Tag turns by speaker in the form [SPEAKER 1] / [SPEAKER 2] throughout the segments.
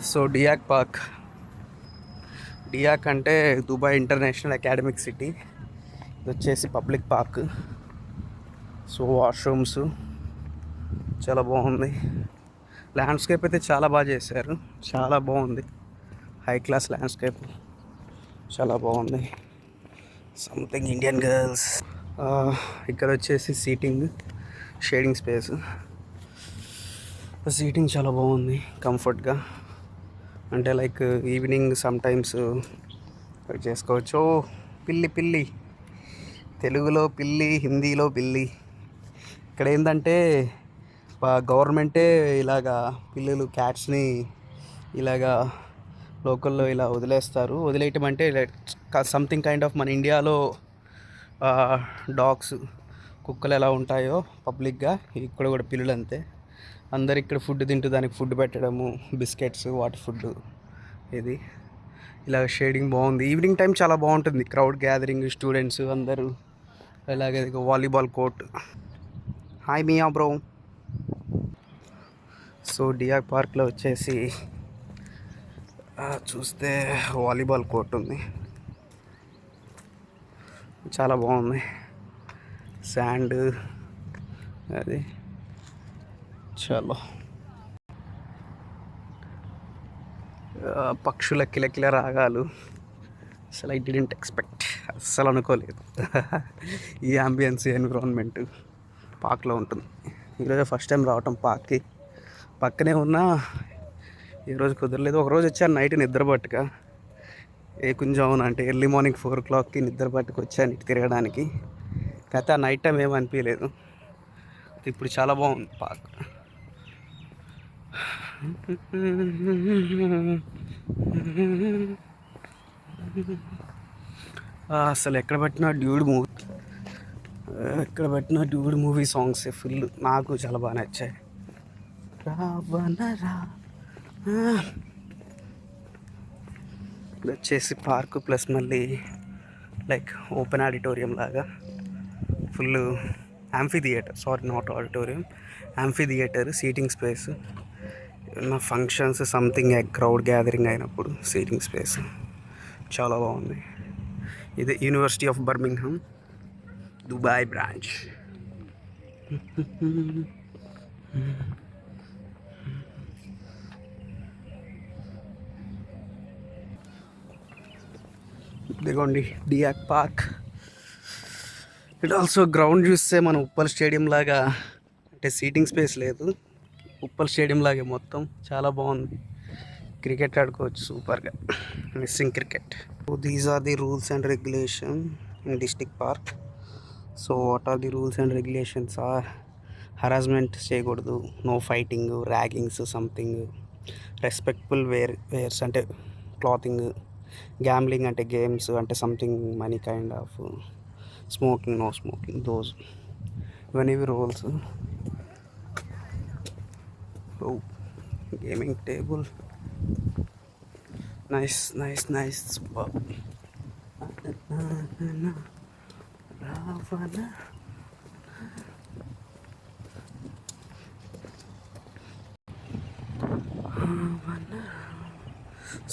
[SPEAKER 1] So డియాక్ park. డియాక్ అంటే Dubai international academic city. ఇది వచ్చేసి పబ్లిక్ పార్క్. సో వాష్రూమ్స్ చాలా బాగుంది. ల్యాండ్స్కేప్ అయితే చాలా బాగా చేశారు, చాలా బాగుంది. హై క్లాస్ ల్యాండ్స్కేప్, చాలా బాగుంది. Something Indian girls. ఇక్కడ వచ్చేసి సీటింగ్, షేడింగ్ స్పేస్. సీటింగ్ చాలా బాగుంది, కంఫర్ట్గా. అంటే లైక్ ఈవినింగ్ సమ్టైమ్స్ చేసుకోవచ్చు. పిల్లి పిల్లి, తెలుగులో పిల్లి, హిందీలో పిల్లి. ఇక్కడ ఏంటంటే గవర్నమెంటే ఇలాగా పిల్లలు క్యాట్స్ని ఇలాగా లోకల్లో ఇలా వదిలేస్తారు. వదిలేయటం అంటే సంథింగ్ కైండ్ ఆఫ్ మన ఇండియాలో డాగ్స్, కుక్కలు ఎలా ఉంటాయో పబ్లిక్గా, ఇక్కడ కూడా పిల్లలు అంతే. అందరు ఇక్కడ ఫుడ్ తింటూ దానికి ఫుడ్ పెట్టడము, బిస్కెట్స్, వాటర్ ఫుడ్. ఇది ఇలా షేడింగ్ బాగుంది. ఈవినింగ్ టైం చాలా బాగుంటుంది, క్రౌడ్ గ్యాదరింగ్, స్టూడెంట్స్ అందరూ. ఇలాగే వాలీబాల్ కోర్ట్. హాయ్ మియా బ్రో. సో డియాక్ పార్క్లో వచ్చేసి చూస్తే వాలీబాల్ కోర్ట్ ఉంది, చాలా బాగుంది. శాండ్ అది చాలా. పక్షుల కిలకిల రాగాలు అసలు ఐ డిడెంట్ ఎక్స్పెక్ట్, అస్సలు అనుకోలేదు. ఈ అంబియన్స్, ఎన్విరాన్మెంట్ పార్క్లో ఉంటుంది. ఈరోజు ఫస్ట్ టైం రావటం పార్క్కి. పక్కనే ఉన్నా ఈరోజు కుదరలేదు. ఒకరోజు వచ్చాను నైట్ నిద్రపట్టుక, కొంచెం అంటే ఎర్లీ మార్నింగ్ 4 o'clockకి నిద్రపట్టుకు వచ్చాను ఇటు తిరగడానికి. కాకపోతే ఆ నైట్ టైం ఏమీ అనిపించలేదు. ఇప్పుడు చాలా బాగుంది పార్క్. అసలు ఎక్కడ పెట్టినా డ్యూడ్ మూవీ సాంగ్స్ ఫుల్. నాకు చాలా బాగా నచ్చాయి. రావణరా ఇది వచ్చేసి పార్క్ ప్లస్ మళ్ళీ లైక్ ఓపెన్ ఆడిటోరియం లాగా, full amphi theatre, sorry not auditorium, amphi theatre. Seating space, ఏమన్నా ఫంక్షన్స్ సంథింగ్ క్రౌడ్ గ్యాదరింగ్ అయినప్పుడు సీటింగ్ స్పేస్ చాలా బాగుంది. ఇది university of Birmingham Dubai branch. ఇదిగోండి డియాక్ పార్క్. ఇట్ ఆల్సో గ్రౌండ్ చూస్తే మనం ఉప్పల్ స్టేడియం లాగా, అంటే సీటింగ్ స్పేస్ లేదు, ఉప్పల్ స్టేడియం లాగే మొత్తం. చాలా బాగుంది, క్రికెట్ ఆడుకోవచ్చు సూపర్గా. Missing cricket. These are the rules and regulation in district park. So what are the rules and regulations are: harassment చేయకూడదు, no fighting, raggings something, respectful wears అంటే క్లాతింగ్, గ్యాంబ్లింగ్ అంటే గేమ్స్ అంటే something money kind of, smoking, no smoking, those ఇవన్నీ rules. Gaming table, nice nice nice, super.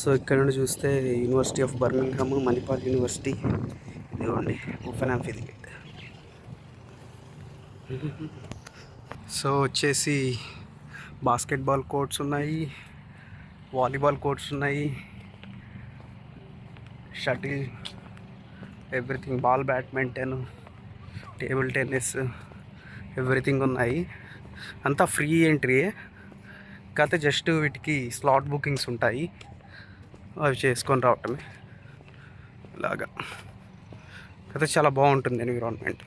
[SPEAKER 1] So ఇక్కడ నుండి చూస్తే university of Birmingham, Manipal university. ఇదిగోండి open amphitheatre. So వచ్చేసి basketball courts ఉన్నాయి, వాలీబాల్ కోర్ట్స్ ఉన్నాయి, shuttle, everything, ball badminton, table tennis, everything ఉన్నాయి. అంతా ఫ్రీ ఎంట్రీయే, కాకపోతే జస్ట్ వీటికి స్లాట్ బుకింగ్స్ ఉంటాయి, అవి చేసుకొని రావటమే ఇలాగా. అయితే చాలా బాగుంటుంది ఎన్విరాన్మెంట్.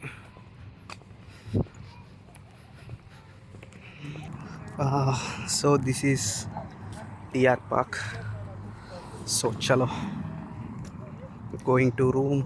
[SPEAKER 1] సో దిస్ ఈస్ డియాక్ పార్క్. సో చలో, గోయింగ్ టు రూమ్.